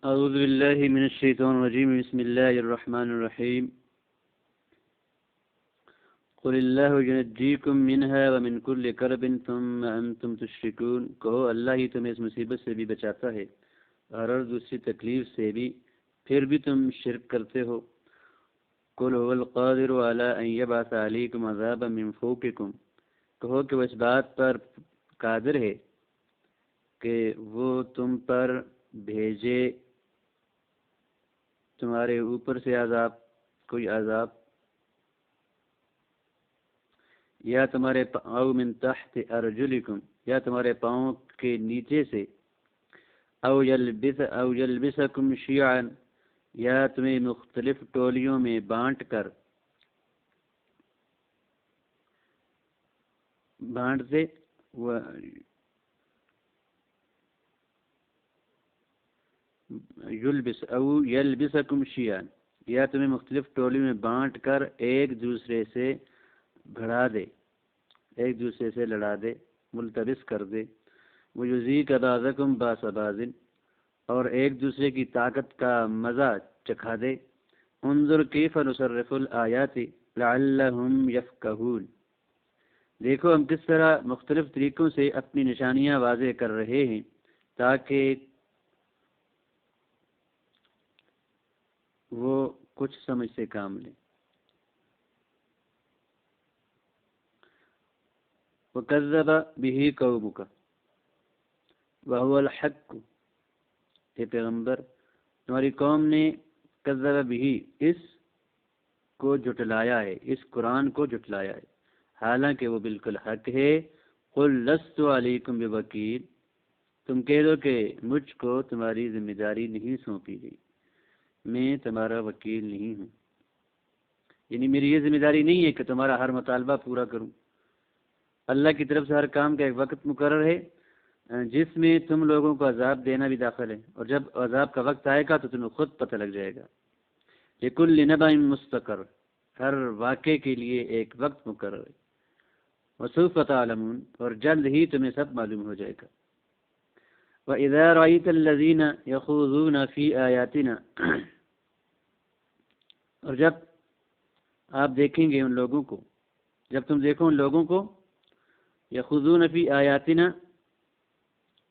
اعوذ باللہ من الشیطان الرجیم بسم اللہ الرحمن الرحیم قل اللہ ینجیکم منها ومن کل کرب ثم انتم تشرکون، کہو اللہ ہی تمہیں اس مصیبت سے بھی بچاتا ہے اور ہر دوسری تکلیف سے بھی، پھر بھی تم شرک کرتے ہو۔ قل هو القادر علی ان یبعث علیکم عذابا من فوقکم، کہو کہ وہ اس بات پر قادر ہے کہ وہ تم پر بھیجے تمہارے اوپر سے عذاب، کوئی عذاب، یا تمہارے او من تحت ارجلکم، یا تمہارے پاؤں کے نیچے سے، او یلبسکم شیعا، یا تمہیں مختلف ٹولیوں میں بانٹ دے، یلبسکم شیعا، یا تمہیں مختلف ٹولیوں میں بانٹ کر ایک دوسرے سے بھڑا دے، ایک دوسرے سے لڑا دے، ملتبس کر دے، وَيُذِيقَ بَعْضَكُمْ بَأْسَ بَعْضٍ، اور ایک دوسرے کی طاقت کا مزہ چکھا دے۔ انظر کیف نصرف الآیات لعلہم یفقہون، دیکھو ہم کس طرح مختلف طریقوں سے اپنی نشانیاں واضح کر رہے ہیں تاکہ وہ کچھ سمجھ سے کام لیں۔ وَكَذَّبَ بِهِ قَوْمُكَ وَهُوَ الْحَقُّ، اے پیغمبر تمہاری قوم نے کذب بھی، اس کو جھٹلایا ہے، اس قرآن کو جھٹلایا ہے، حالانکہ وہ بالکل حق ہے۔ قُلْ لَسْتُ عَلَيْكُمْ بِوَكِيلٍ، تم کہہ دو کہ مجھ کو تمہاری ذمہ داری نہیں سونپی گئی، میں تمہارا وکیل نہیں ہوں، یعنی میری یہ ذمہ داری نہیں ہے کہ تمہارا ہر مطالبہ پورا کروں۔ اللہ کی طرف سے ہر کام کا ایک وقت مقرر ہے جس میں تم لوگوں کو عذاب دینا بھی داخل ہے، اور جب عذاب کا وقت آئے گا تو تمہیں خود پتہ لگ جائے گا۔ لِكُلِّ نَبَإٍ مُسْتَقَرٌّ، ہر واقعے کے لیے ایک وقت مقرر ہے۔ وَسَوْفَ تَعْلَمُونَ، اور جلد ہی تمہیں سب معلوم ہو جائے گا۔ وَإِذَا رَأَيْتَ الَّذِينَ يَخُوضُونَ فِي آيَاتِنَا، اور جب آپ دیکھیں گے ان لوگوں کو، جب تم دیکھو ان لوگوں کو، یخوضون فی آیاتنا،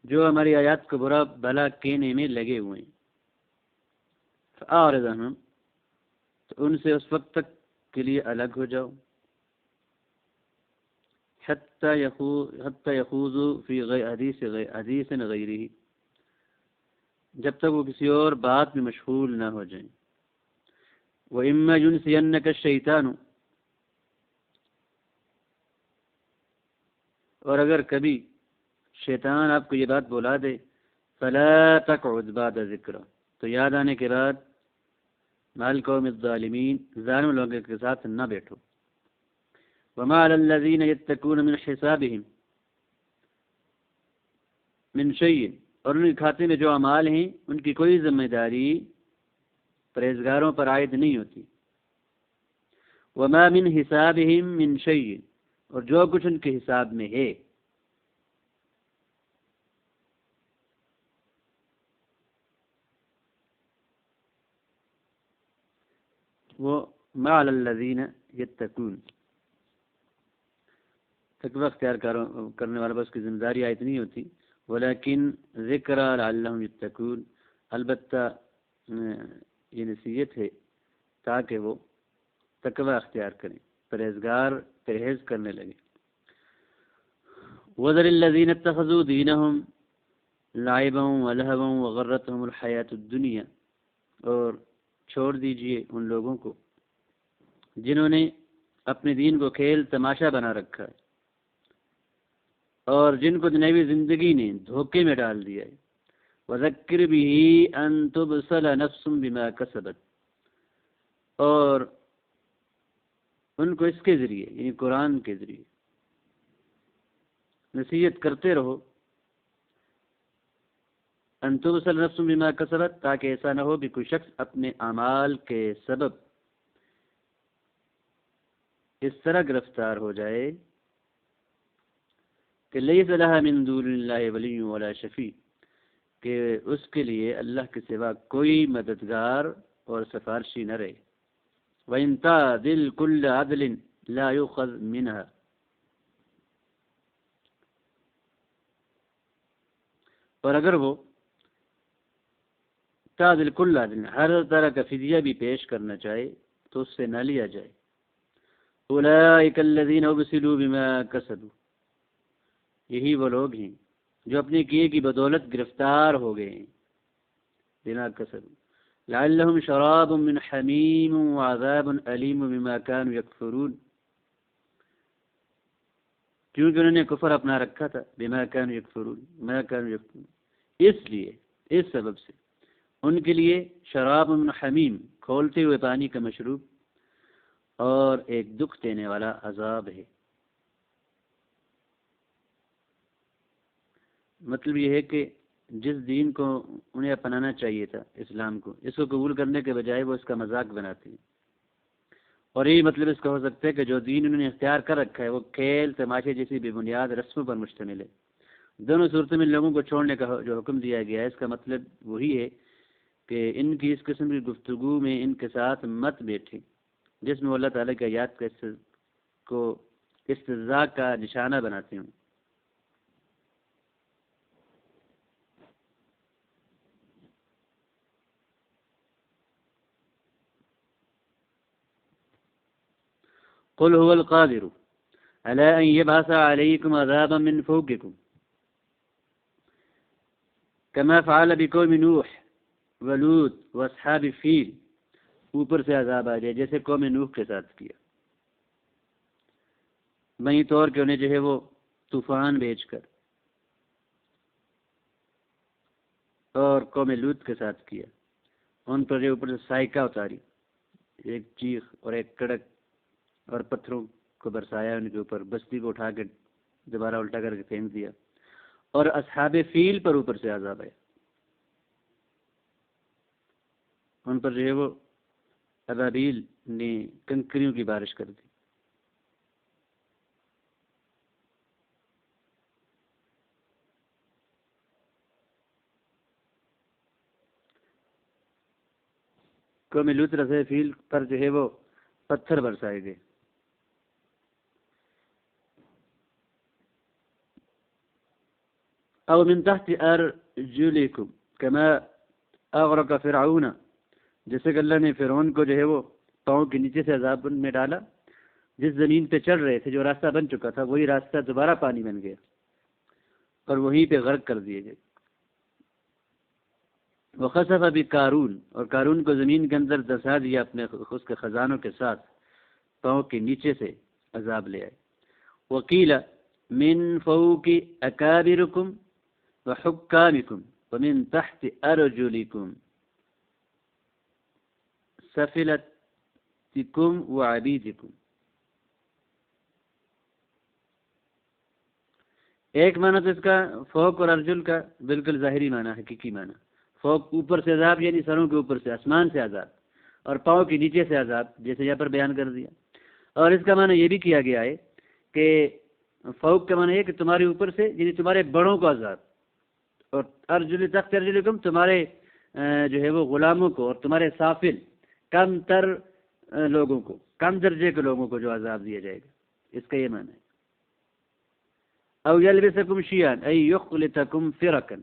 جو ہماری آیات کو برا بھلا کہنے میں لگے ہوئے ہیں، فأعرض عنہم، تو ان سے اس وقت تک کے لیے الگ ہو جاؤ، حتی یخوضوا فی حدیث غیرہ، جب تک وہ کسی اور بات میں مشغول نہ ہو جائیں۔ وَإِمَّا يُنْسِيَنَّكَ الشَّيْطَانُ، اور اگر کبھی شیطان آپ کو یہ بات بولا دے، فَلَا تَقْعُدْ بَعْدَ ذِكْرَى، تو یاد آنے کے بعد مع القوم الظالمین، ظالم لوگوں کے ساتھ نہ بیٹھو۔ وَمَا عَلَى الَّذِينَ يَتَّقُونَ مِنْ حِسَابِهِمْ مِنْ شَيْءٍ، اور ان کے کھاتے میں جو اعمال ہیں ان کی کوئی ذمہ داری پرہیزگاروں پر عائد نہیں ہوتی۔ وَمَا مِنْ حِسَابِهِمْ مِنْ شَيْءٍ، اور جو کچھ ان کے حساب میں ہے، وہ مَا عَلَى الَّذِينَ يَتَّقُونَ، تقوی اختیار کرنے والا بس کی ذمہ داری عائد نہیں ہوتی۔ ولیکن ذکرى لعلہم یتقون، البتہ یہ نصیحت ہے تاکہ وہ تقوی اختیار کریں، پرہیز کرنے لگے۔ وَذَرِ الَّذِينَ اتَّخَذُوا دِينَهُمْ لَعِبًا وَلَهْوًا وَغَرَّتْهُمُ الْحَيَاةُ الدُّنْيَا، اور چھوڑ دیجئے ان لوگوں کو جنہوں نے اپنے دین کو کھیل تماشا بنا رکھا ہے، اور جن کو دنیاوی زندگی نے دھوکے میں ڈال دیا ہے۔ وَذَكِّرْ بِهِ أَن تُبْصَلَ نَفْسٌ بِمَا كَسَبَتْ، اور ان کو اس کے ذریعے یعنی قرآن کے ذریعے نصیحت کرتے رہو، ان تبصل نفس بما کسبت، تاکہ ایسا نہ ہو کہ کوئی شخص اپنے اعمال کے سبب اس طرح گرفتار ہو جائے کہ لیس لها من دون اللہ ولی ولا شفیع، کہ اس کے لیے اللہ کے سوا کوئی مددگار اور سفارشی نہ رہے۔ وَإِن تَعْدِلْ كُلَّ عَدْلٍ لَا يُؤْخَذْ مِنْهَا، اور اگر وہ تعدل کل عدل ہر طرح کا فدیہ بھی پیش کرنا چاہے تو اس سے نہ لیا جائے۔ اولئک الذین ابسلوا بما کسبوا، یہی وہ لوگ ہیں جو اپنے کیے کی بدولت گرفتار ہو گئے ہیں۔ بما کسبوا لعلهم شراب من حمیم وعذاب علیم بما كانوا یکفرون، کیونکہ انہوں نے کفر اپنا رکھا تھا۔ بما كانوا یکفرون، ما كانوا یکفرون، اس لیے، اس سبب سے ان کے لیے شراب من حمیم، کھولتے ہوئے پانی کا مشروب، اور ایک دکھ دینے والا عذاب ہے۔ مطلب یہ ہے کہ جس دین کو انہیں اپنانا چاہیے تھا، اسلام کو، اس کو قبول کرنے کے بجائے وہ اس کا مذاق بناتے ہیں۔ اور یہی مطلب اس کا ہو سکتا ہے کہ جو دین انہوں نے اختیار کر رکھا ہے وہ کھیل تماشے جیسی بے بنیاد رسموں پر مشتمل ہے۔ دونوں صورتوں میں لوگوں کو چھوڑنے کا جو حکم دیا گیا ہے، اس کا مطلب وہی ہے کہ ان کی اس قسم کی گفتگو میں ان کے ساتھ مت بیٹھیں جس میں اللہ تعالیٰ کی آیات کو استہزاء کا نشانہ بناتے ہوں۔ قل هو القادر على أن يبعث عليكم عذابا من فوقكم كما فعل بقوم نوح ولوط واصحاب الفیل، اوپر سے عذاب آ جائے جیسے قوم نوح کے ساتھ کیا، وہیں طور کہ انہیں جو ہے وہ طوفان بھیج کر، اور قوم لوط کے ساتھ کیا، ان پر جو اوپر سے سائقہ اتاری، ایک چیخ اور ایک کڑک، اور پتھروں کو برسایا ان کے اوپر، بستی کو اٹھا کے دوبارہ الٹا کر کے پھینک دیا، اور اصحاب فیل پر اوپر سے عذاب آیا، ان پر جو ہے وہ ابابیل نے کنکریوں کی بارش کر دی۔ قوم لوط اور اصحاب فیل پر جو ہے وہ پتھر برسائے گئے۔ او من تحت ارجلکم کما اغرق فرعون، جیسے کہ اللہ نے فرعون کو جو ہے وہ پاؤں کے نیچے سے عذاب میں ڈالا، جس زمین پہ چل رہے تھے جو راستہ بن چکا تھا وہی راستہ دوبارہ پانی بن گیا اور وہیں پہ غرق کر دیے گئے۔ وخسف بقارون، اور قارون کو زمین کے اندر دسا دیا اپنے اس کے خزانوں کے ساتھ، پاؤں کے نیچے سے عذاب لے آئے۔ وقیل من فوق اکابرکم وحکامکم ومن تحت ارجلکم سفلتکم وعبیدکم۔ ایک معنی تو اس کا فوق اور ارجل کا بالکل ظاہری معنی، حقیقی معنی، فوق اوپر سے عذاب یعنی سروں کے اوپر سے، آسمان سے عذاب، اور پاؤں کے نیچے سے عذاب جیسے یہاں پر بیان کر دیا۔ اور اس کا معنی یہ بھی کیا گیا ہے کہ فوق کا معنی ہے کہ تمہارے اوپر سے یعنی تمہارے بڑوں کو عذاب، اور ارجل تحت ارجلکم تمہارے جو ہے وہ غلاموں کو اور تمہارے سافل کم تر لوگوں کو، کم درجے کے لوگوں کو جو عذاب دیا جائے گا، اس کا یہ معنی ہے۔ او یلبسکم شیعا ای یخلطکم فرقا،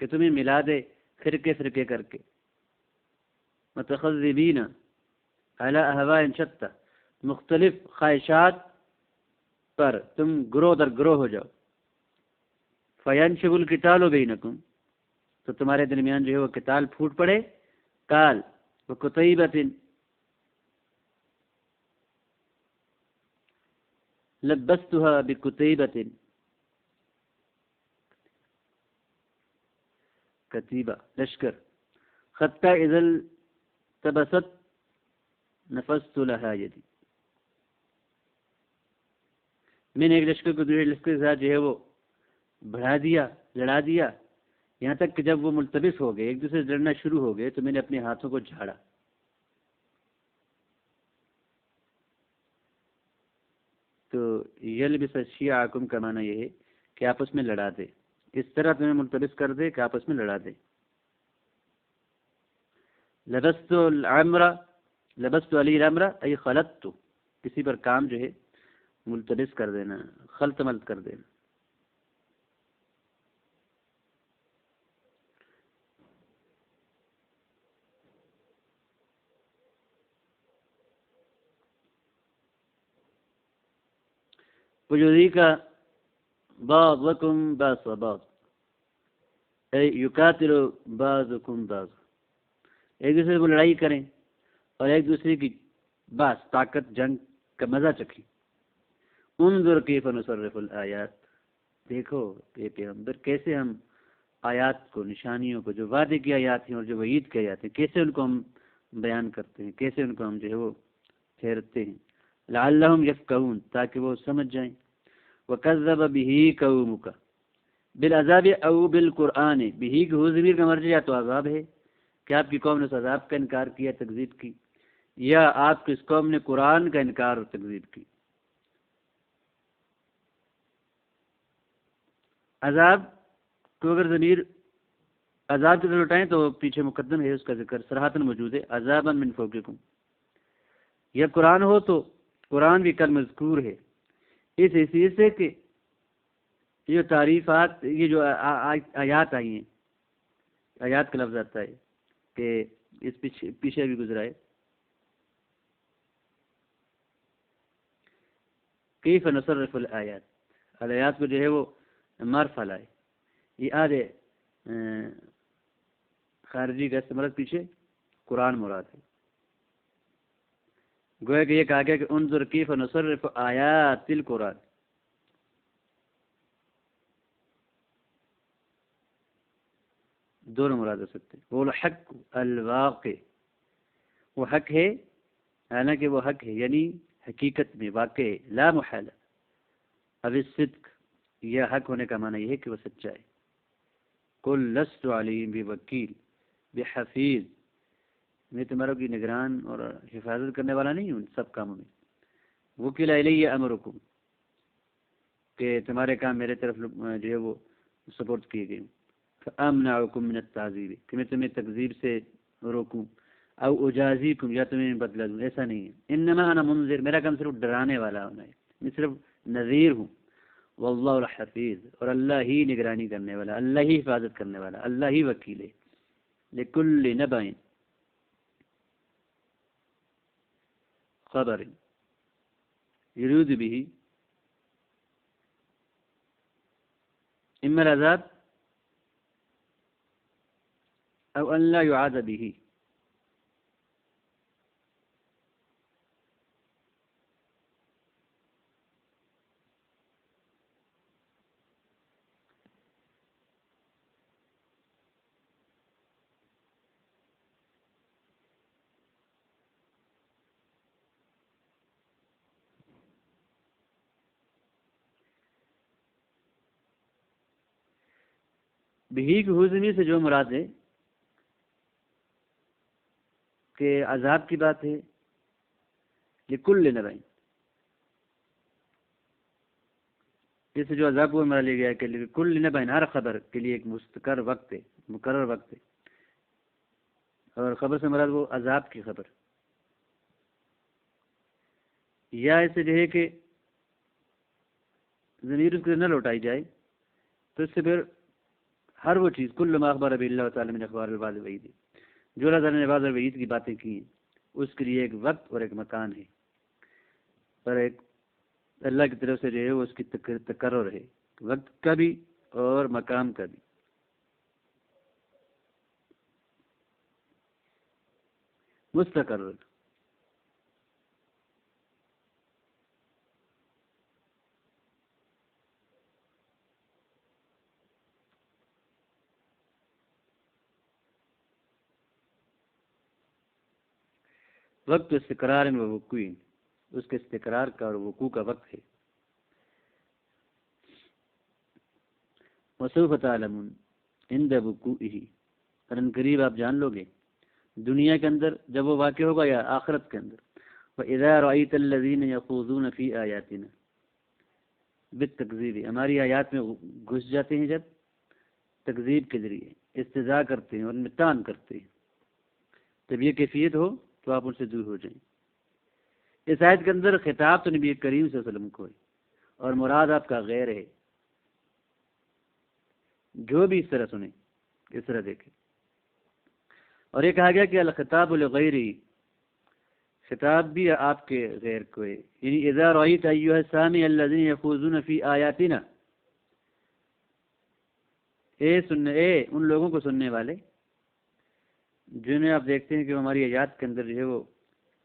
کہ تمہیں ملا دے فرقے فرقے کر کے، متخذبین علی اہواء شتى، مختلف خواہشات پر تم گروہ در گروہ ہو جاؤ۔ فینشب القتال بینکم، تو تمہارے درمیان جو ہے وہ قتال پھوٹ پڑے۔ قال وقتیبۃ لبستها بقتیبۃ، کتیبہ لشکر، حتی اذا التبست نفست لها یدی، میں نے ایک لشکر کو دوسرے لشکر کے ساتھ جو ہے وہ بڑھا دیا، لڑا دیا، یہاں تک کہ جب وہ ملتبس ہو گئے، ایک دوسرے سے لڑنا شروع ہو گئے تو میں نے اپنے ہاتھوں کو جھاڑا۔ تو یلبس شیعکم کا معنی یہ ہے کہ آپس میں لڑا دے، اس طرح تمہیں ملتبس کر دے کہ آپس میں لڑا دے. لبست علی الامر ای خلط، کسی پر کام جو ہے ملتبس کر دینا، خلط ملت کر دینا. وَيُذِيقَ بَعْضَكُمْ بَأْسَ بَعْضٍ اے یقاتل بعضکم بعض، ایک دوسرے کو لڑائی کریں اور ایک دوسرے کی باس طاقت جنگ کا مزہ چکھیں. انظر کیف نصرف الآیات، دیکھو کہ پیغمبر کیسے ہم آیات کو، نشانیوں کو، جو وعدے کی آیات ہیں اور جو وعید کی آیات ہیں، کیسے ان کو ہم بیان کرتے ہیں، کیسے ان کو ہم جو ہے وہ پھیرتے ہیں. لعلہم یفقہون، تاکہ وہ سمجھ جائیں. وکذب بہ قومک بالعذاب او بالقرآن، بہی کہ ہو ضمیر کا مرجع یا تو عذاب ہے کہ آپ کی قوم نے اس عذاب کا انکار کیا، تکذیب کی، یا آپ کی اس قوم نے قرآن کا انکار اور تکذیب کی. عذاب کو اگر ضمیر عذاب کی طرف اٹھائیں تو پیچھے مقدم ہے، اس کا ذکر صراحتاً موجود ہے، عذابا من فوقکم. یا قرآن ہو تو قرآن بھی کل مذکور ہے اس حیثیت سے کہ یہ جو تعریفات، یہ جو آیات آئی ہیں، آیات کا لفظ آتا ہے کہ اس پیچھے بھی گزرا ہے. کیف نصرف الآیات، آیات کو جو ہے وہ معرفہ لائے. یہ آدھے خارجی کا استعمال پیچھے قرآن مراد ہے. گویا کہ یہ کہا گیا کہ انظر کیف نصرف آیات القرآن. دونوں مراد ہو سکتے. وہ الحق الواقع، وہ حق ہے، حالانکہ وہ حق ہے یعنی حقیقت میں واقع ہے، لا محالہ. اب الصدق، یہ حق ہونے کا معنی یہ ہے کہ وہ سچا ہے. قل لست علیہم بوکیل بحفیظ، میں تمہاروں کی نگران اور حفاظت کرنے والا نہیں ہوں سب کاموں میں. وکیل الیہ امرکم، کہ تمہارے کام میرے طرف جو ہے وہ سپورٹ کیے گئے. فامنعکم من التعذیب، کہ میں تمہیں تکذیب سے روکوں. او اجازیکم، یا تمہیں بدلہ دوں. ایسا نہیں ہے. انما انا منذر، میرا کام صرف ڈرانے والا ہونا ہے، میں صرف نذیر ہوں. واللہ الحفیظ، اور اللہ ہی نگرانی کرنے والا، اللہ ہی حفاظت کرنے والا، اللہ ہی وکیل ہے. لکل نبأ خبر یرید به اما العذاب او ان لا يعاد به. بہی کی حضمی سے جو مراد ہے کہ عذاب کی بات ہے. لکل نبأ، جس سے جو عذاب کو مراد لیا گیا ہے کہ لکل نبأ، ہر خبر کے لیے ایک مستقر وقت ہے، مقرر وقت ہے. اور خبر سے مراد وہ عذاب کی خبر. یا اسے جو ہے کہ ضمیر اس کو نہ لوٹائی جائے تو اس سے پھر ہر وہ چیز کل ما اخبر به اللہ تعالی من اخبار الوعد والوعید، جو اللہ تعالی نے وعد اور وعید کی باتیں کی ہیں، اس کے لیے ایک وقت اور ایک مکان ہے، پر ایک اللہ کی طرف سے جو ہے وہ اس کی تقرر ہے، وقت کا بھی اور مقام کا بھی. مستقرر. وقت استقرار و وقوع، اس کے استقرار کا اور وقوع کا وقت ہے. وسوف تعلمون عند وقوعه، ان قریب آپ جان لو گے دنیا کے اندر جب وہ واقع ہوگا یا آخرت کے اندر. وَإِذَا رَأَيْتَ الَّذِينَ يَخُوضُونَ فِي آيَاتِنَا بالتکذیب، ہماری آیات میں گھس جاتے ہیں جب، تکذیب کے ذریعے استہزاء کرتے ہیں اور ان میں طعن کرتے ہیں، جب یہ کیفیت ہو تو آپ ان سے دور ہو جائیں۔ اس آیت کے اندر خطاب تو نبی کریم صلی اللہ علیہ وسلم کو ہے اور مراد آپ کا غیر ہے، جو بھی اس طرح سنیں اس طرح دیکھیں۔ اور یہ کہا گیا کہ الخطاب لغیری، خطاب بھی آپ کے غیر کو ہے، یعنی اذا رأیت ایھا السامع الذین یخوضون فی آیاتنا، اے ان لوگوں کو سننے والے جنہیں آپ دیکھتے ہیں کہ وہ ہماری آیات کے اندر جو ہے وہ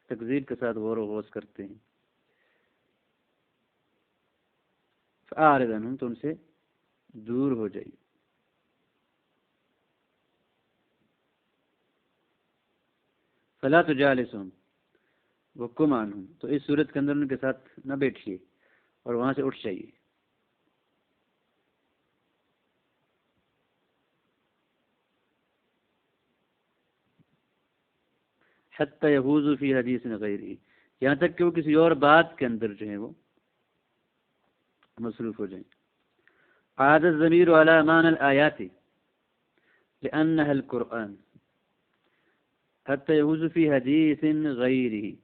تکذیب کے ساتھ غور و غوص کرتے ہیں، فاعرض عنہم، تو ان سے دور ہو جائیے۔ فلا تجالسہم وقم عنہم، تو اس صورت کے اندر ان کے ساتھ نہ بیٹھیے اور وہاں سے اٹھ جائیے۔ حتی یخوضوا فی حدیث غیرہ، یہاں تک کہ وہ کسی اور بات کے اندر جو ہے وہ مصروف ہو جائیں۔ عاد الضمیر علی معنی الآیات لأنها القرآن حتی یخوضوا فی حدیث غیرہ،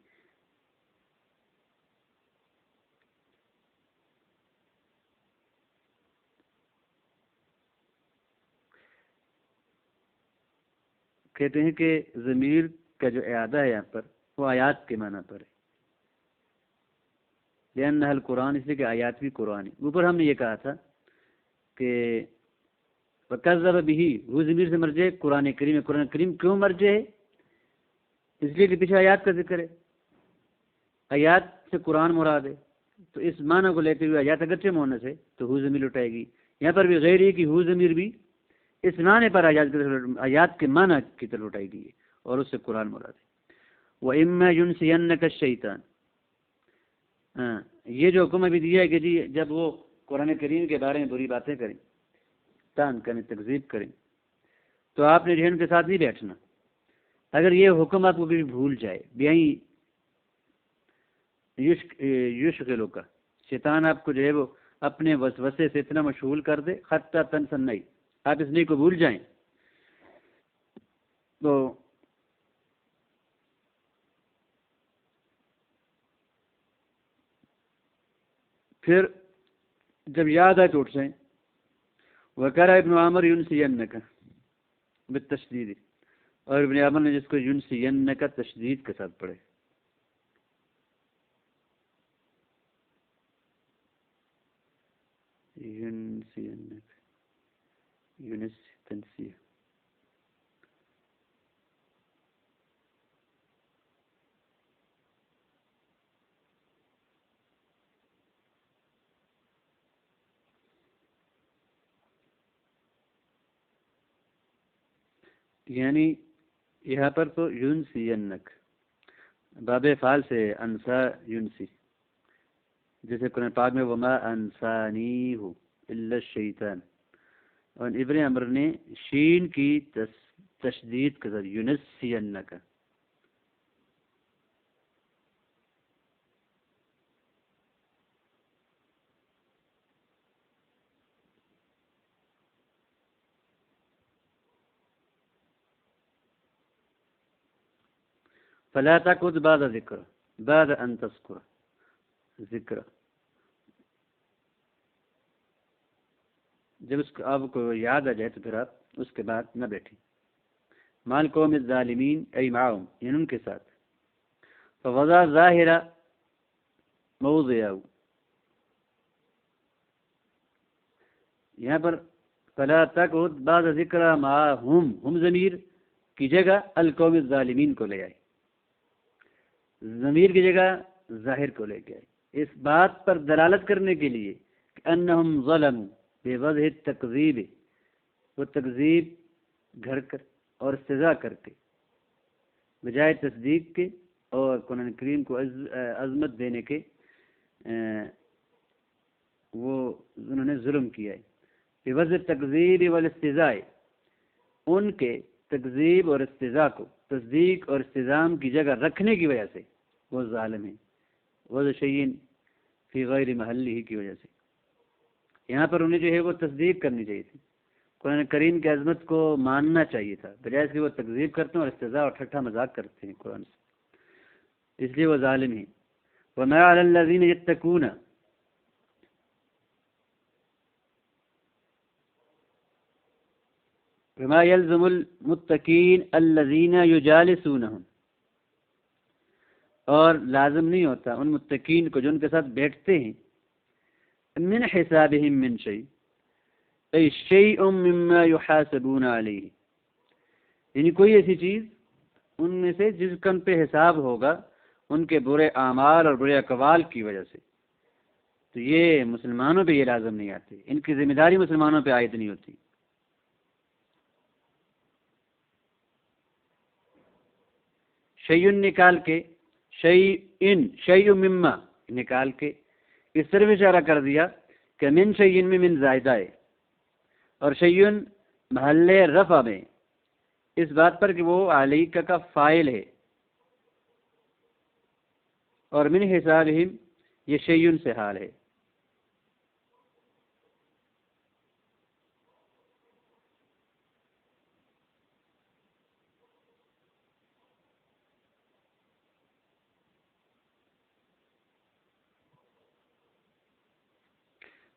کہتے ہیں کہ ضمیر کا جو اعادہ ہے یہاں پر وہ آیات کے معنی پر ہے، لأنها القرآن، اس لیے کہ آیات بھی قرآن ہے۔ اوپر ہم نے یہ کہا تھا کہ وَكَذَّبَ بِهِ، وہ ضمیر سے مرجع قرآن کریم ہے۔ قرآن کریم کیوں مرجع ہے؟ اس لیے کہ پیچھے آیات کا ذکر ہے، آیات سے قرآن مراد ہے، تو اس معنی کو لیتے ہوئے آیات اگرچہ مونس ہے تو ہو ضمیر اٹھائے گی۔ یہاں پر بھی غیر ہی کہ ہو ضمیر بھی اس معنی پر آیات کے معنی کی طرف اٹھائی گئی ہے اور اس سے قرآن مراد ہے۔ وَإِمَّا يُنْسِيَنَّكَ الشَّيْطَانُ، یہ جو حکم ابھی دیا ہے کہ جی جب وہ قرآن کریم کے بارے میں بری باتیں کریں، طعن کریں، تکذیب کریں، تو آپ نے ذہن کے ساتھ نہیں بیٹھنا۔ اگر یہ حکم آپ کو کبھی بھول جائے، بیائی یشغلو کا، شیطان آپ کو جو ہے وہ اپنے وسوسے سے اتنا مشغول کر دے، حتی تنسى النئی، آپ اس نئی کو بھول جائیں، تو پھر جب یاد آئے تو اٹھ جائیں۔ وَقَرَأَ ابن عامر يُنْسِيَنَّكَ بالتشدید، اور ابن عامر نے جس کو يُنْسِيَنَّكَ تشدید کے ساتھ پڑھے۔ يُنْسِيَنَّكَ، یونس تنسیہ، یعنی یہاں پر تو یونسینک باب فعال سے انسا یونسی، جیسے قرآن پاک میں وما انسانیہ الا الشیطان، اور ابن عمر نے شین کی تشدید کے ساتھ یونسینک۔ فلا تقعد بعد ذکر بعد ان تذکر ذکر، جب اس کو آپ کو یاد آ جائے تو پھر آپ اس کے بعد نہ بیٹھیں۔ مال قوم الظالمین ای معاہم، یعنی ان کے ساتھ۔ فوضع ظاہرہ موضعہ، یہاں پر فلا تقعد بعد ذکر معاہم، ہم ضمیر کی جگہ القوم الظالمین کو لے آئے، ضمیر کی جگہ ظاہر کو لے کے آئے، اس بات پر دلالت کرنے کے لیے کہ انہم ظلموا بوضع التکذیب، وہ تکذیب گھڑ کر اور استہزاء کر کے بجائے تصدیق کے اور قرآن کریم کو عظمت دینے کے وہ انہوں نے ظلم کیا ہے۔ بوضع التکذیب والاستہزاء، ان کے تکذیب اور استہزاء کو تصدیق اور استظام کی جگہ رکھنے کی وجہ سے وہ ظالم ہیں، وضع شیء فی غیر محلہ کی وجہ سے۔ یہاں پر انہیں جو ہے وہ تصدیق کرنی چاہیے تھی، قرآن کریم کی عظمت کو ماننا چاہیے تھا، بجائے اس کے وہ تکذیب کرتے ہیں اور استہزاء اور ٹھٹھا مذاق کرتے ہیں قرآن سے، اس لیے وہ ظالم ہیں۔ وَمَا عَلَى الَّذِينَ يَتَّقُونَ وَمَا يَلْزَمُ الْمُتَّقِينَ الَّذِينَ يُجَالِسُونَهُمْ، اور لازم نہیں ہوتا ان متقین کو جو ان کے ساتھ بیٹھتے ہیں، من حسابهم من شيء اي شيء مما يحاسبون عليه، یعنی کوئی ایسی چیز ان میں سے جس کا ان پہ حساب ہوگا ان کے برے اعمال اور برے اقوال کی وجہ سے، تو یہ مسلمانوں پہ یہ لازم نہیں آتی، ان کی ذمہ داری مسلمانوں پہ عائد نہیں ہوتی۔ شیئن نکال کے، شیء مما نکال کے اس طرف اشارہ کر دیا کہ من شیئن میں من زائدہ ہے، اور شیئن محل رفع میں اس بات پر کہ وہ علیہ کا فاعل ہے، اور من حسابہم یہ شیئن سے حال ہے۔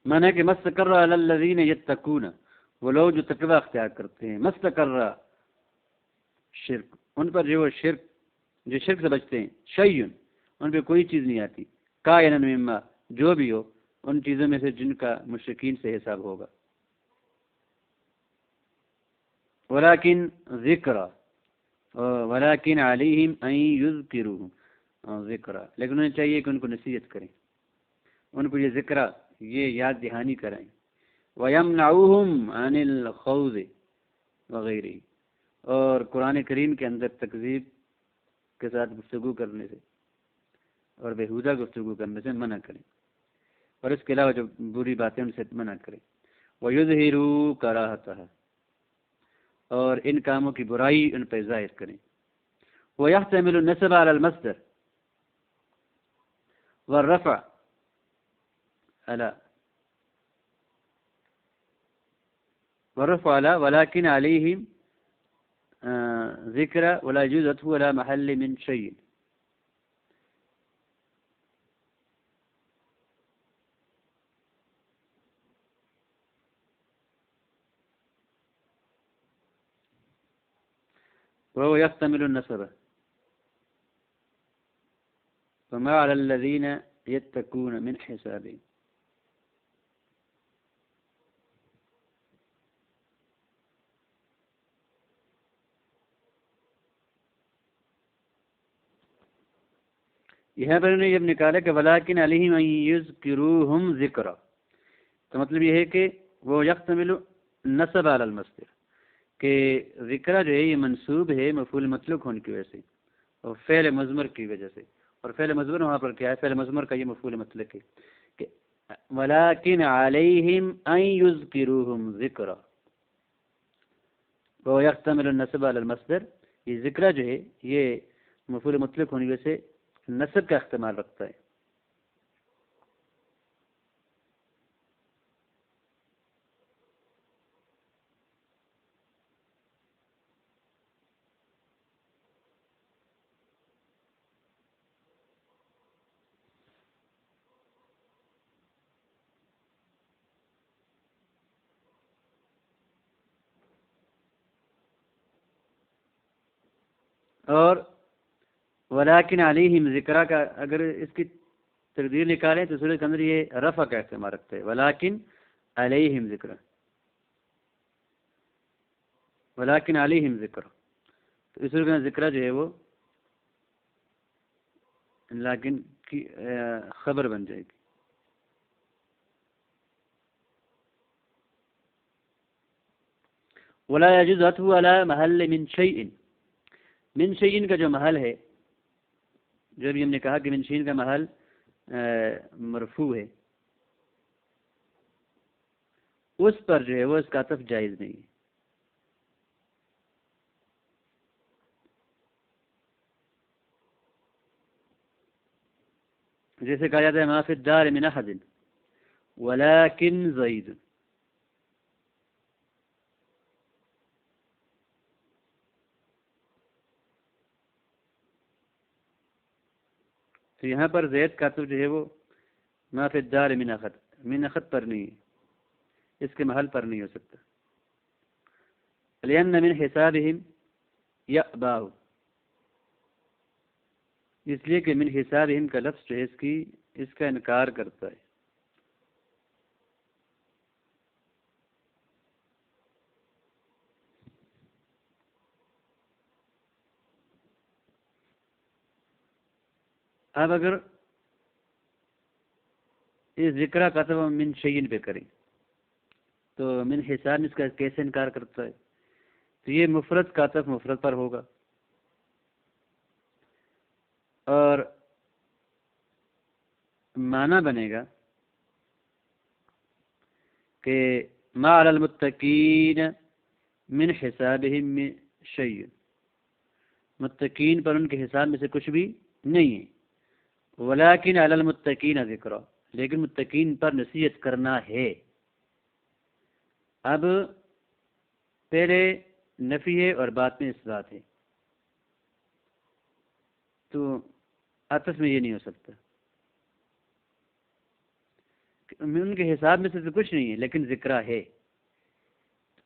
مانا کہ مستقر علی الذین یتقون، وہ لوگ جو تقوی اختیار کرتے ہیں، مستقر شرک، ان پر جو شرک سے بچتے ہیں، شیئن ان پہ کوئی چیز نہیں آتی، کائنا مما جو بھی ہو ان چیزوں میں سے جن کا مشرکین سے حساب ہوگا، ولیکن ذکر ولیکن علیہم ان یذکروا ذکر، لیکن انہیں چاہیے کہ ان کو نصیحت کریں، ان کو یہ ذکر، یہ یاد دہانی کرائیں، وَيَمْنَعُوهُمْ عَنِ الْخَوْضِ وغیرہ، اور قرآن کریم کے اندر تکذیب کے ساتھ گفتگو کرنے سے اور بیہودہ گفتگو کرنے سے منع کریں، اور اس کے علاوہ جو بری باتیں ان سے منع کریں، وَيُظْهِرُوا كَرَاهَتَهَا، اور ان کاموں کی برائی ان پہ ظاہر کریں، وَيَحْتَمِلُ النَّسْبَ عَلَى الْمَصْدَرِ وَالرَّفْعَ عَلَى وَلَكِنْ عَلَيْهِمْ ذِكْرَ وَلَا يَجُوزُ عَطْفُهُ عَلَى مَحَلٍّ مِّن شَيْءٍ، وهو يحتمل النسب، فما على الذين يتقون من حسابهم۔ یہاں پر انہوں نے جب نکالا کہ ولیکن علیہم ان یذکروہم ذکرا، تو مطلب یہ ہے کہ وہ یحتمل نصب علی المصدر، کہ ذکرہ جو ہے یہ منصوب ہے مفعول مطلق ہونے کی وجہ سے اور فعل مضمر کی وجہ سے، اور فعل مضمر وہاں پر کیا ہے؟ فعل مضمر کا یہ مفعول مطلق ہے کہ ولیکن علیہم ان یذکروہم ذکرا، وہ یحتمل النصب علی المصدر، یہ ذکرہ جو ہے یہ مفعول مطلق ہونے کی وجہ سے نصب کا احتمال رکھتا ہے۔ اور ولیکن علیہم ذکرہ کا اگر اس کی تقدیر نکالیں تو سورۃ کے اندر یہ رفع کا احتمال رکھتا ہے، ولیکن علیہم ذکرہ، ولیکن علیہم ذکرہ، تو اس سورۃ کا ذکرہ جو ہے وہ لیکن کی خبر بن جائے گی۔ ولا يجوز عطفه على محل من شيء، من شيء کا جو محل ہے، جو بھی ہم نے کہا کہ من شيء کا محل مرفوع ہے، اس پر جو ہے وہ اس کا عطف جائز نہیں ہے۔ جیسے کہا جاتا ہے ما فی الدار من احد ولكن زید، تو یہاں پر زید کا تو جو ہے وہ ما فی الدار من اخت پر نہیں ہے، اس کے محل پر نہیں ہو سکتا. لأن من حسابهم یأباہ، اس لیے کہ من حسابهم کا لفظ جو ہے اس کا انکار کرتا ہے. اب اگر یہ ذکر کاتب من شیئن پہ کریں تو من حساب اس کا کیسے انکار کرتا ہے؟ تو یہ مفرد کاتب مفرد پر ہوگا، اور معنی بنے گا کہ ما علی المتقین من حسابہم من شیء، متقین پر ان کے حساب میں سے کچھ بھی نہیں ہے. ولیکن علی المتقین ذکر، لیکن متقین پر نصیحت کرنا ہے. اب پہلے نفی ہے اور بعد میں اثبات ہے، تو آپس میں یہ نہیں ہو سکتا. ان کے حساب میں سے تو کچھ نہیں ہے لیکن ذکر ہے،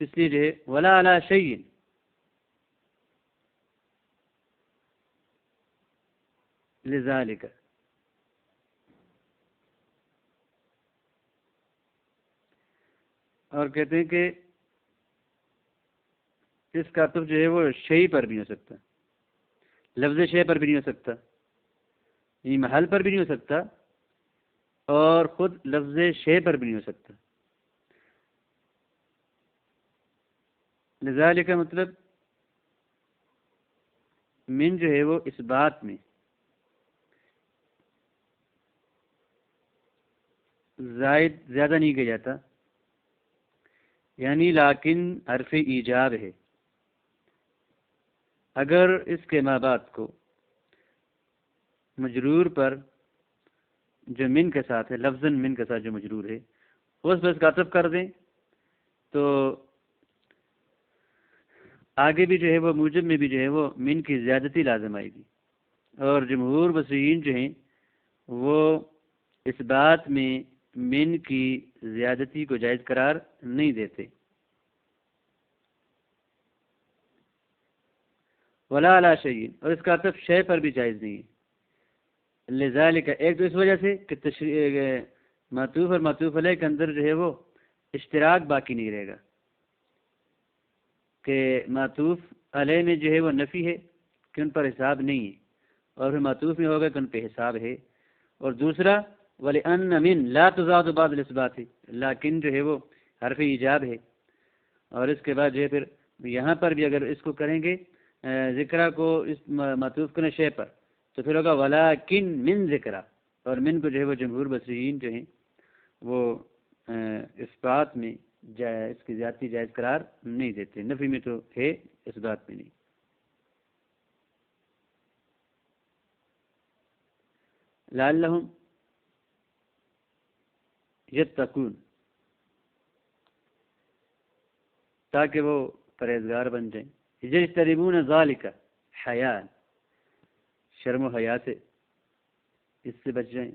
اس لیے جو ہے ولا علی شیء لذالک، اور کہتے ہیں کہ اس کا عطف جو ہے وہ شیء پر بھی ہو سکتا، لفظ شیء پر بھی نہیں ہو سکتا، یہ محل پر بھی نہیں ہو سکتا، اور خود لفظ شیء پر بھی نہیں ہو سکتا. لذالک کا مطلب من جو ہے وہ اس بات میں زیادہ نہیں کیا جاتا، یعنی لیکن حرف ایجاب ہے. اگر اس کے ما بعد کو مجرور پر جو من کے ساتھ ہے، لفظاً من کے ساتھ جو مجرور ہے اس پر اس کا عطف کر دیں تو آگے بھی جو ہے وہ موجب میں بھی جو ہے وہ من کی زیادتی لازم آئے گی. اور جمہور بصرین جو ہیں وہ اس بات میں من کی زیادتی کو جائز قرار نہیں دیتے. ولا علی شیء، اور اس کا عطف شے پر بھی جائز نہیں ہے. لذالک، ایک تو اس وجہ سے کہ معطوف اور معطوف علیہ کے اندر جو ہے وہ اشتراک باقی نہیں رہے گا، کہ معطوف علیہ میں جو ہے وہ نفی ہے کہ ان پر حساب نہیں ہے، اور پھر معطوف میں ہوگا کہ ان پہ حساب ہے. اور دوسرا وَلِأَنَّ مِن لا تزاد بعد الإثبات، لیکن جو ہے وہ حرف ایجاب ہے. اور اس کے بعد جو ہے پھر یہاں پر بھی اگر اس کو کریں گے ذکرہ کو اس معطوف کرنے شے پر تو پھر ہوگا ولیکن من ذکرہ، اور من کو جو ہے وہ جمہور بصرین جو ہیں وہ اس بات میں اس کی زیادتی جائز قرار نہیں دیتے. نفی میں تو ہے، اس بات میں نہیں. لعلہم یتقون، تاکہ وہ پرہیزگار بن جائیں. یجتنبون ذالک حیا، شرم و حیا سے اس سے بچ جائیں.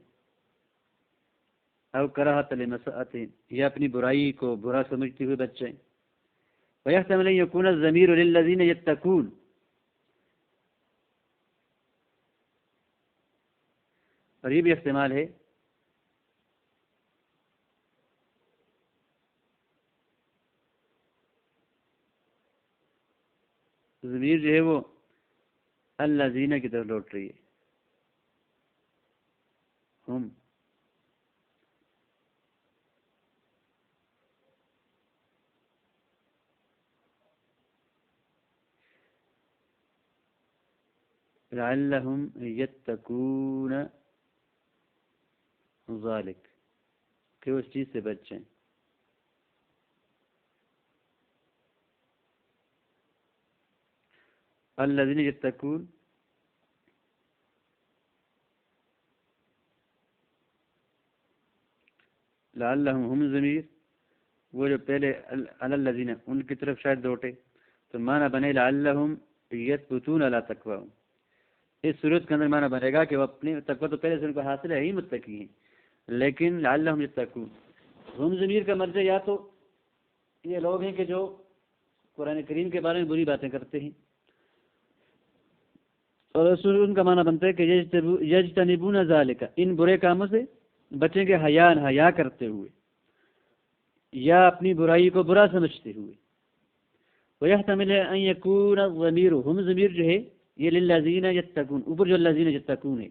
او کراہت لمساءۃ، یا اپنی برائی کو برا سمجھتے ہوئے بچ جائیں. ویحتمل ان یکون الضمیر للذین یتقون، اور یہ بھی احتمال ہے ضمیر جو ہے وہ الذین کی طرف لوٹ رہی ہے. ہم لعلہم یتقون ذالک، کہ اس چیز سے بچ جائیں. الذین یتقون لعلہم ہم ضمیر وہ جو پہلے علی الذین ان کی طرف شاید لوٹے تو معنی بنے لعلہم یثبتون علی تقواہم، اس صورت کے اندر معنی بنے گا کہ وہ اپنے تقوی تو پہلے سے ان کو حاصل ہے ہی متقی ہیں، لیکن لعلہم یتقون، ہم ضمیر کا مرجع یا تو یہ لوگ ہیں کہ جو قرآن کریم کے بارے میں بری باتیں کرتے ہیں، اور رسول ان کا معنی بنتا ہے کہ یجتنبون ذالک، ان برے کاموں سے بچیں گے حیا کرتے ہوئے یا اپنی برائی کو برا سمجھتے ہوئے۔ وَيَحْتَمِلُ أَن يَكُونَ الضَّمِيرُ، ہم ضمیر جو ہے یہ للذین یتقون، اوپر جو الذین یتقون ہے،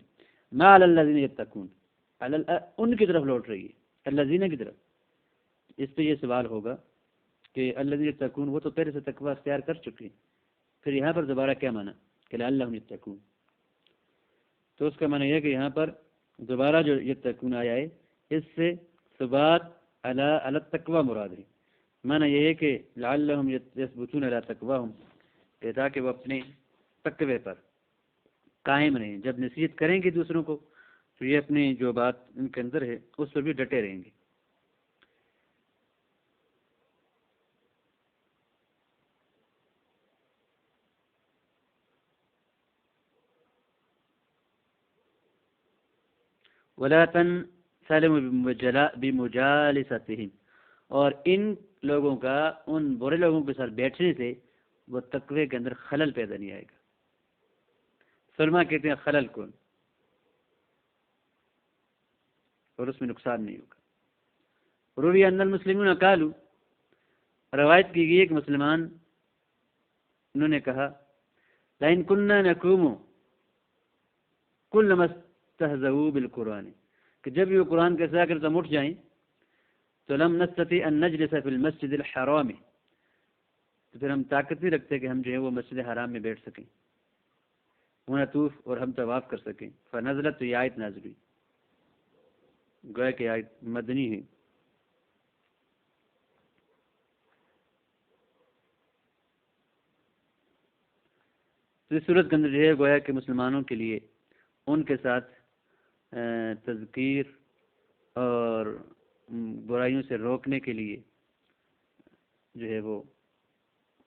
ما علی الذین یتقون، ان کی طرف لوٹ رہی ہے، الذین کی طرف۔ اس پہ یہ سوال ہوگا کہ الذین یتقون، وہ تو پہلے سے تقوی اختیار کر چکے، پھر یہاں پر دوبارہ کیا معنی کہ لعلہم یتقون؟ تو اس کا معنی یہ ہے کہ یہاں پر دوبارہ جو یتقون آیا ہے اس سے ثبات علی التقوی مراد ہے۔ معنی یہ ہے کہ لعلہم یثبتون علی تقواہم، کہ تاکہ وہ اپنے تقوی پر قائم رہیں، جب نصیحت کریں گے دوسروں کو تو یہ اپنی جو بات ان کے اندر ہے اس پر بھی ڈٹے رہیں گے۔ وَلَا تَنْسَلِمُوا بِمُجَالِسَتِهِمْ، اور ان لوگوں کا ان برے لوگوں کے ساتھ بیٹھنے سے وہ تقوی کے اندر خلل پیدا نہیں آئے گا۔ سلمہ کہتے ہیں خلل کون، اور اس میں نقصان نہیں ہوگا۔ روی ان المسلمون قالوا، روایت کی گئی ہے کہ مسلمان انہوں نے کہا لئن كنا نقوم كلما استهزئوا بالقرآن، کہ جب یہ قرآن کے ساتھ ہم اٹھ جائیں تو لم نستطيع ان نجلس في المسجد الحرام، تو پھر ہم طاقت نہیں رکھتے کہ ہم جو ہے وہ مسجد حرام میں بیٹھ سکیں، ونطوف، اور ہم طواف کر سکیں۔ فنزلت، تو یہ آیت نازل ہوئی، گویا کہ آیت مدنی ہے۔ تو اس صورت کے اندر جو ہے گویا کہ مسلمانوں کے لیے ان کے ساتھ تذکیر اور برائیوں سے روکنے کے لیے جو ہے وہ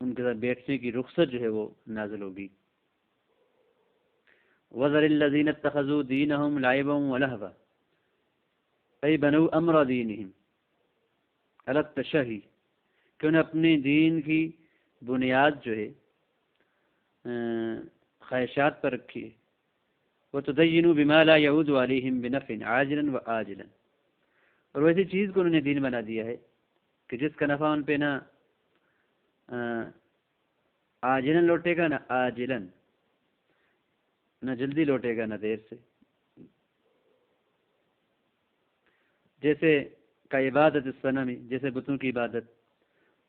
ان کے ساتھ بیٹھنے کی رخصت جو ہے وہ نازل ہوگی۔ وَذَرِ الَّذِينَ اتَّخَذُوا دِينَهُمْ لَعِبًا وَلَهْوًا، أَيْ بَنَوْا أَمْرَ دِينِهِمْ عَلَى التَّشَهِّ، کہ انہیں اپنے دین کی بنیاد جو ہے خواہشات پر رکھی ہے۔ وَتُدَيِّنُوا بِمَا لَا يَعُودُ عَلَيْهِمْ بِنَفْعٍ عَاجِلًا وَآجِلًا، اور ویسی چیز کو انہوں نے دین بنا دیا ہے کہ جس کا نفع ان پہ نہ عاجلاً لوٹے گا نہ آجلاً، نہ جلدی لوٹے گا نہ دیر سے، جیسے کا عبادت الصنم، جیسے بتوں کی عبادت،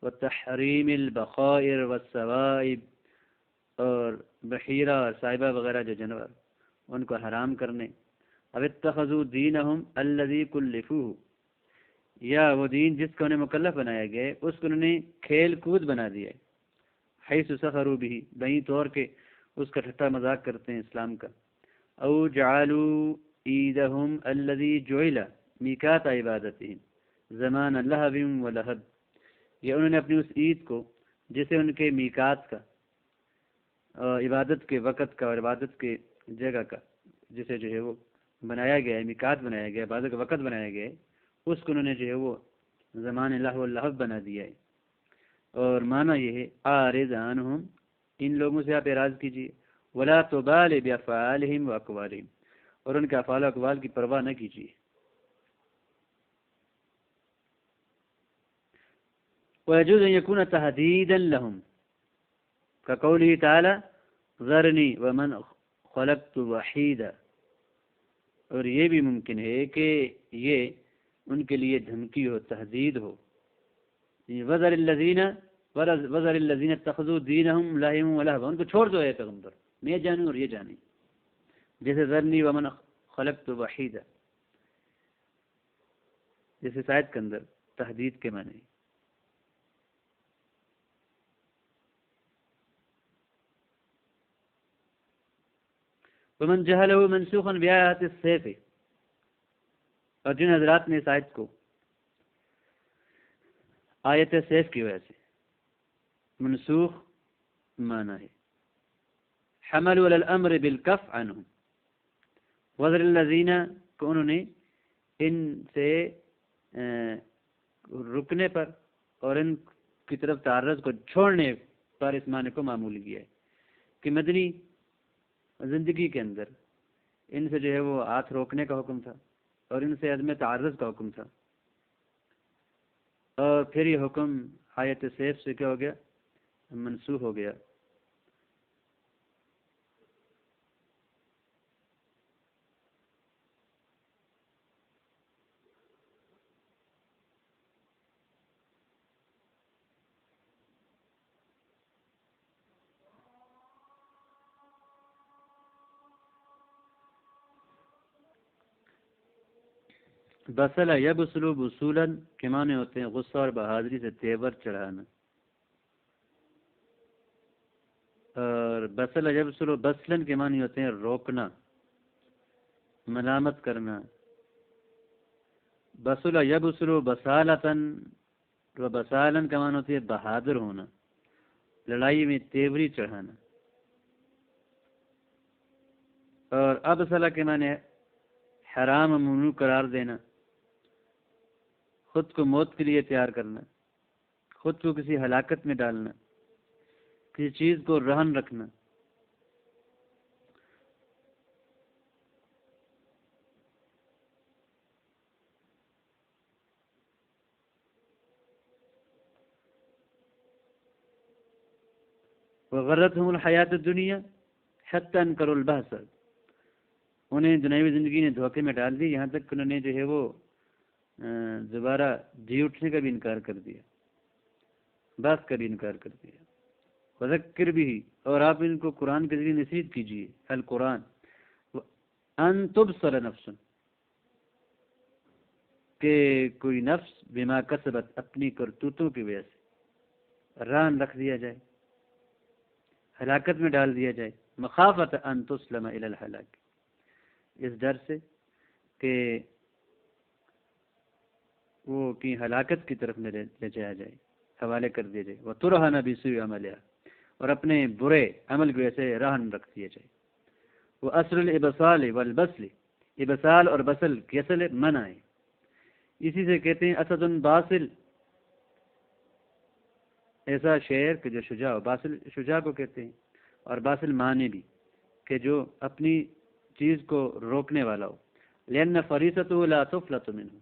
وتحریم البخائر والسوائب، اور بحیرہ اور صاحبہ وغیرہ جو جانور ان کو حرام کرنے۔ اب اتخذوا دینہم الذی کلفوہ، یا وہ دین جس کو انہیں مکلف بنایا گیا ہے اس کو انہوں نے کھیل کود بنا دیا ہے، حیث سخروا بہ، بہیں طور کے اس کا ٹھٹا مذاق کرتے ہیں اسلام کا۔ او جعلوا عیدہم الذی جعل میقات عبادتہم زمان لہب ولہب، یا انہوں نے اپنی اس عید کو جسے ان کے میقات کا، عبادت کے وقت کا اور عبادت کے جگہ کا، جسے جو ہے وہ بنایا گیا ہے، میقات بنایا گیا ہے، عبادت کا وقت بنایا گیا ہے، اس کو انہوں نے جو ہے وہ زمان لہو لہب بنا دیا ہے۔ اور معنی یہ ہے اعرض عنہم، ان لوگوں سے آپ اعراض کیجیے، ولا تبال بافعالہم واقوالہم، اور ان کے افعال و اقوال کی پرواہ نہ کیجیے۔ ويجوز ان يكون تهديدا لهم كقوله تعالى ذرني ومن خلقت وحيدا، اور یہ بھی ممکن ہے کہ یہ ان کے لیے دھمکی ہو، تہدید ہو۔ وذر الذین اتخذوا دینہم لہوا ولہوا، ان کو چھوڑ دو اے پیغمبر، میں جانوں اور یہ جانیں، جیسے ذرنی ومن خلقت وحیدا، جیسے آیت کے اندر تہدید کے معنی۔ ومن جہلہ منسوخا بآیات السیف، اور جن حضرات نے اس آیت کو آیت سیف کی وجہ سے منسوخ مانا ہے، حملوا علی الامر بالکف عنہم وذر الذین کو انہوں نے ان سے رکنے پر اور ان کی طرف تعرض کو چھوڑنے پر اس معنی کو معمول کیا ہے کہ مدنی زندگی کے اندر ان سے جو ہے وہ ہاتھ روکنے کا حکم تھا اور ان سے عدم تعرض کا حکم تھا، اور پھر یہ حکم آیت سیف سے کیا ہو گیا؟ منسوخ ہو گیا۔ بسلا یبسلو بسولن کے معنی ہوتے ہیں غصہ اور بہادری سے تیور چڑھانا، اور بسلا یبسلو بسلن کے معنی ہوتے ہیں روکنا، ملامت کرنا۔ بسلا یبسلو بسالتن و بسالن کا معنی ہوتی ہے بہادر ہونا، لڑائی میں تیوری چڑھانا۔ اور ابسلا کے معنی حرام و ممنوع قرار دینا، خود کو موت کے لیے تیار کرنا، خود کو کسی ہلاکت میں ڈالنا، کسی چیز کو رہن رکھنا۔ وغرتهم الحیات الدنیا حتی انکروا البعث، انہیں دنیاوی زندگی نے دھوکے میں ڈال دی، یہاں تک کہ انہوں نے جو ہے وہ دوبارہ جی اٹھنے کا بھی انکار کر دیا، بات کا بھی انکار کر دیا۔ وذکر بھی، اور آپ ان کو قرآن کے ذریعے نصیحت کیجیے، القرآن ان تبصر نفس، کہ کوئی نفس بما کسبت اپنی کرتوتوں کی وجہ سے ران رکھ دیا جائے، ہلاکت میں ڈال دیا جائے، مخافت ان تسلم الی الہلاک، اس ڈر سے کہ وہ کی ہلاکت کی طرف لے جایا جائے، حوالے کر دیا جائے۔ وترہن بسوء عملہا، اور اپنے برے عمل کی وجہ سے رہن رکھ دیا جائے۔ وہ اصل الابصال والبسل، ابصال اور بسل کی اصل منع ہے، اسی سے کہتے ہیں اسد باصل، ایسا شعر کہ جو شجاع ہو، باصل شجاع کو کہتے ہیں، اور باصل معنی بھی کہ جو اپنی چیز کو روکنے والا ہو۔ لأن فریصته لا تفلت منه،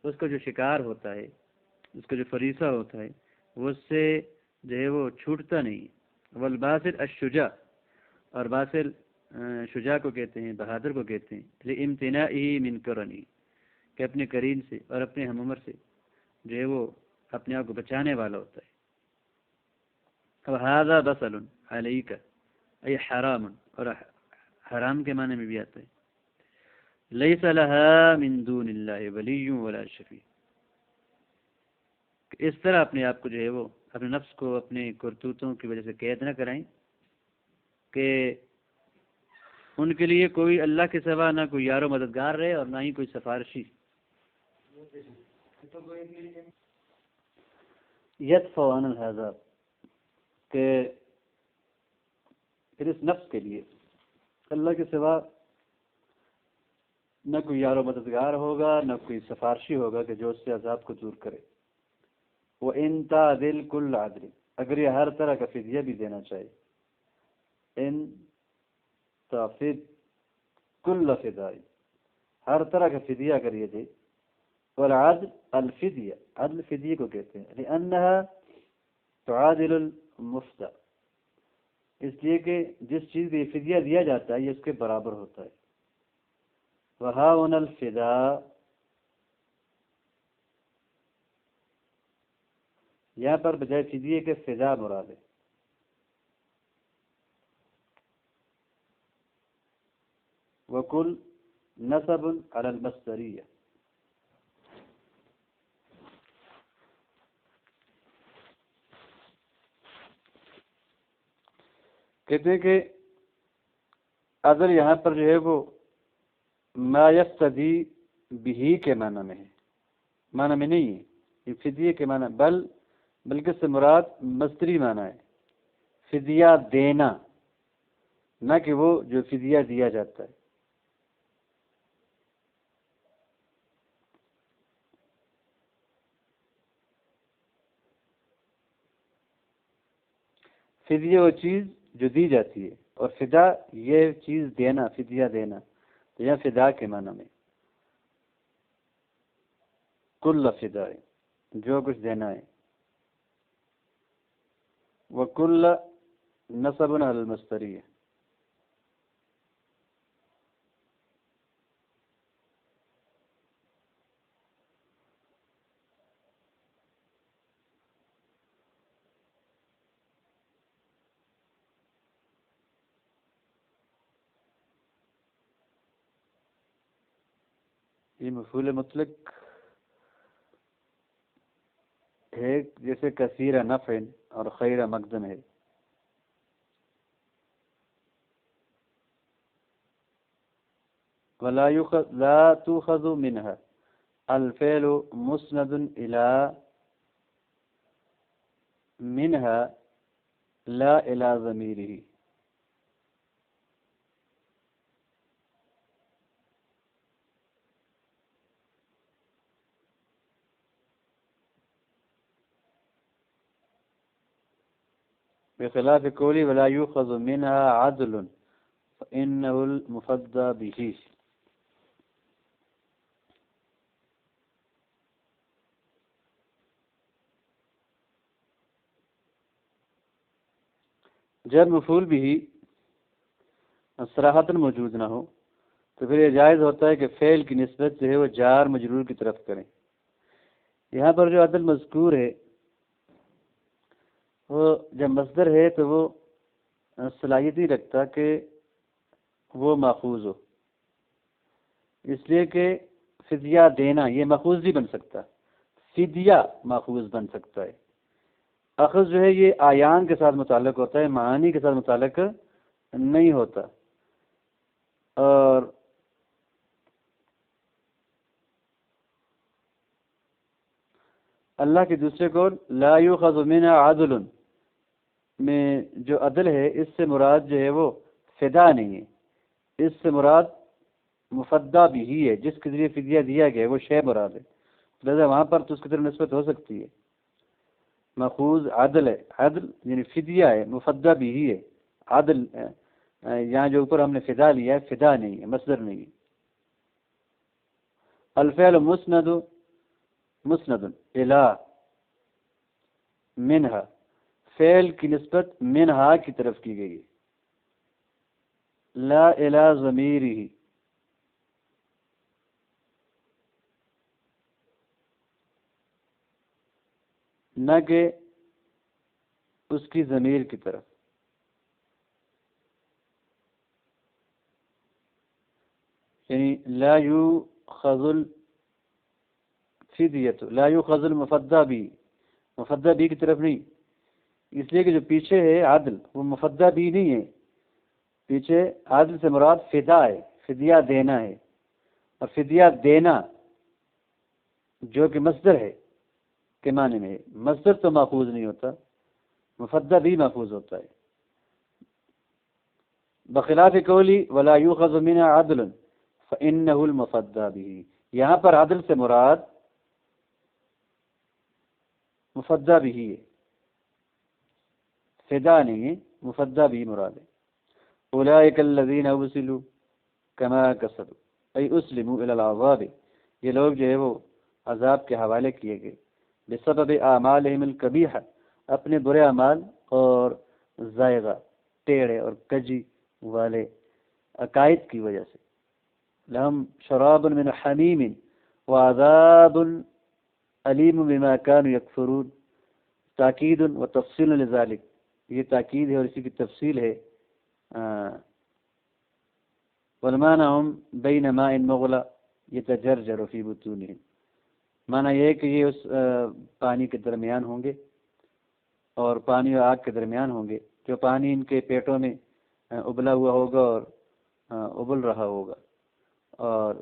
اس کا جو شکار ہوتا ہے، اس کا جو فریصہ ہوتا ہے، وہ اس سے جو ہے وہ چھوٹتا نہیں۔ والباسل الشجاع، اور باسل شجاع کو کہتے ہیں، بہادر کو کہتے ہیں، لامتناعه من کرنی، کہ اپنے کرین سے اور اپنے ہم عمر سے جو ہے وہ اپنے آپ کو بچانے والا ہوتا ہے۔ وهذا بسل علیک ای حرام، اور حرام کے معنی میں بھی آتا ہے لیس لها من دون اللہ ولی ولا شفیع، اس طرح اپنے آپ کو جو ہے وہ اپنے نفس کو اپنے کرتوتوں کی وجہ سے قید نہ کرائیں کہ ان کے لیے کوئی اللہ کے سوا نہ کوئی یار و مددگار رہے اور نہ ہی کوئی سفارشی۔ یدفع عن الحذاب، کہ پھر اس نفس کے لیے اللہ کے سوا نہ کوئی یار و مددگار ہوگا، نہ کوئی سفارشی ہوگا کہ جو اس سے عذاب کو دور کرے۔ وَإِن تَعْدِلْ كُلَّ عَدْلٍ، اگر یہ ہر طرح کا فدیہ بھی دینا چاہے، ان تفد کل فدائی، ہر طرح کا فدیہ اگر یہ دے، والعدل الفدیہ، عدل فدیہ کو کہتے ہیں، لأنها تعادل المفدى، اس لیے کہ جس چیز کا یہ فدیہ دیا جاتا ہے یہ اس کے برابر ہوتا ہے۔ وَهَاوَنَ الْفِدَاء، یہاں پر بجائے فدیے کے فدا مراد ہے۔ وَكُلْ نَصَبٌ عَلَى الْمَصْدَرِيَّةِ، کہتے ہیں کہ اگر یہاں پر جو ہے وہ ما یفتدی بہی کے معنی میں ہے، معنی میں نہیں ہے یہ فدیے کے معنی، بلکہ سے مراد مصدری معنی ہے، فدیہ دینا، نہ کہ وہ جو فدیہ دیا جاتا ہے۔ فدیہ وہ چیز جو دی جاتی ہے، اور فدا یہ چیز دینا، فدیہ دینا، تو یہاں فدا کے معنی میں کل فدا ہے، جو کچھ دینا ہے۔ وکل نصب علی المصدری ہے۔ یہ مفعول مطلق ہے، جیسے کثیر نفع اور خیر مقدم ہے۔ لا تؤخذ منها الفعل مسند إلى منها لا إلى ضميره۔ بخلاف قولی ولا يؤخذ منها عدل فإنه المفضى به۔ جب مفعول بھی صراحتاً موجود نہ ہو تو پھر یہ جائز ہوتا ہے کہ فعل کی نسبت جو ہے وہ جار مجرور کی طرف کریں۔ یہاں پر جو عدل مذکور ہے وہ جب مصدر ہے تو وہ صلاحیت نہیں رکھتا کہ وہ ماخوذ ہو، اس لیے کہ فدیہ دینا یہ ماخوذ نہیں بن سکتا، فدیہ ماخوذ بن سکتا ہے۔ اخذ جو ہے یہ آیان کے ساتھ متعلق ہوتا ہے، معانی کے ساتھ متعلق نہیں ہوتا۔ اور اللہ کے دوسرے قول لا یؤخذ منها عدل میں جو عدل ہے اس سے مراد جو ہے وہ فدا نہیں ہے، اس سے مراد مفدہ بھی ہی ہے، جس کے ذریعے فدیہ دیا گیا ہے وہ شے مراد ہے، لہذا وہاں پر تو اس کی طرف نسبت ہو سکتی ہے۔ ماخوذ عدل ہے، عدل یعنی فدیہ ہے، مفدہ بھی ہی ہے، عدل یہاں جو اوپر ہم نے فدا لیا ہے فدا نہیں ہے، مصدر نہیں ہے۔ الفعل مسند الی منہا، فعل کی نسبت منہا کی طرف کی گئی ہے، لا الی ضمیرہ، نہ کہ اس کی ضمیر کی طرف۔ یعنی لا یؤخذ الفدیۃ، لا یؤخذ المفدی بھی، مفدی بھی کی طرف نہیں، اس لیے کہ جو پیچھے ہے عدل وہ مفدی بھی نہیں ہے، پیچھے عدل سے مراد فدا ہے، فدیہ دینا ہے، اور فدیہ دینا جو کہ مصدر ہے کے معنی میں ہے، مصدر تو ماخوذ نہیں ہوتا، مفدی بھی ماخوذ ہوتا ہے۔ بخلاف قولی ولا یؤخذ منها عدل فإنه المفدى به، یہاں پر عدل سے مراد مفدی بھی ہے، فدا نہیں ہے، مفدی بھی مراد ہے۔ اولئک الذین ارسلوا کما کسبوا ای اسلموا الی العذاب، یہ لوگ جو ہے وہ عذاب کے حوالے کیے گئے، بسبب اعمالہم القبیحہ، اپنے برے اعمال اور زائغہ ٹیڑے اور کجی والے عقائد کی وجہ سے۔ لہم شراب من حمیم وعذاب علیم بما كانوا یکفرون، تاکید و تفصیل لذالک، یہ تاکید ہے اور اسی کی تفصیل ہے۔ والمانعهم بین ماء مغلی یتجرجر فی بطونہم، معنی یہ ہے کہ یہ اس پانی کے درمیان ہوں گے، اور پانی اور آگ کے درمیان ہوں گے، جو پانی ان کے پیٹوں میں ابلا ہوا ہوگا اور ابل رہا ہوگا، اور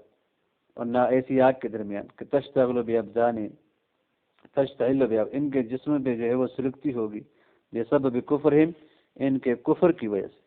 نہ ایسی آگ کے درمیان کہ تشتعل بابدان، تشتعل باب، ان کے جسم پہ جو ہے وہ سلگتی ہوگی، بسبب کفرہم، ان کے کفر کی وجہ سے۔